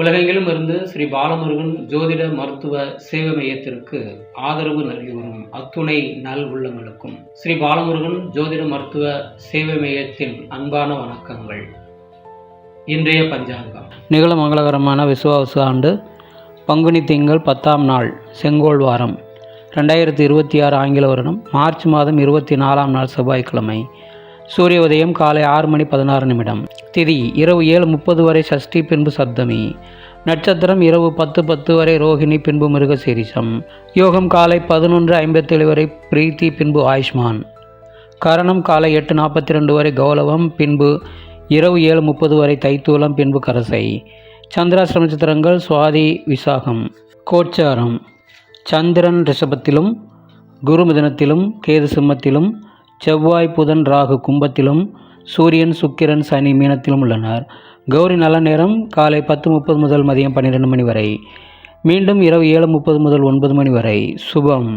உலகெங்கிலும் இருந்து ஸ்ரீ பாலமுருகன் ஜோதிட மருத்துவ சேவை மையத்திற்கு ஆதரவு நல்கி வரும் அத்துணை நல் உள்ளங்களுக்கும் ஸ்ரீ பாலமுருகன் ஜோதிட மருத்துவ சேவை மையத்தின் அன்பான வணக்கங்கள். இன்றைய பஞ்சாங்கம் நிகழ மங்களகரமான விசுவாச ஆண்டு பங்குனி திங்கள் 10ஆம் நாள் செங்கோல் வாரம் 2026 ஆங்கில வருடம் மார்ச் மாதம் 24ஆம் நாள் செவ்வாய்க்கிழமை. சூரிய உதயம் காலை 6:16. திதி இரவு 7:30 வரை சஷ்டி பின்பு சப்தமி. நட்சத்திரம் இரவு 10:10 வரை ரோகிணி பின்பு மிருகசீரிஷம். யோகம் காலை 11:57 வரை பிரீத்தி பின்பு ஆயுஷ்மான். கரணம் காலை 8:42 வரை கௌலவம் பின்பு இரவு 7:30 வரை தைத்தூலம் பின்பு கரசை. சந்திராஷ்டம நட்சத்திரங்கள் சுவாதி விசாகம். கோச்சாரம் சந்திரன் ரிஷபத்திலும் குரு மிதுனத்திலும் கேது சிம்மத்திலும் செவ்வாய் புதன் ராகு கும்பத்திலும் சூரியன் சுக்கிரன் சனி மீனத்திலும் உள்ளனர். கௌரி நல்ல நேரம் காலை 10:30 முதல் மதியம் 12 மணி வரை. மீண்டும் இரவு 7:30 முதல் 9 மணி வரை. சுபம்.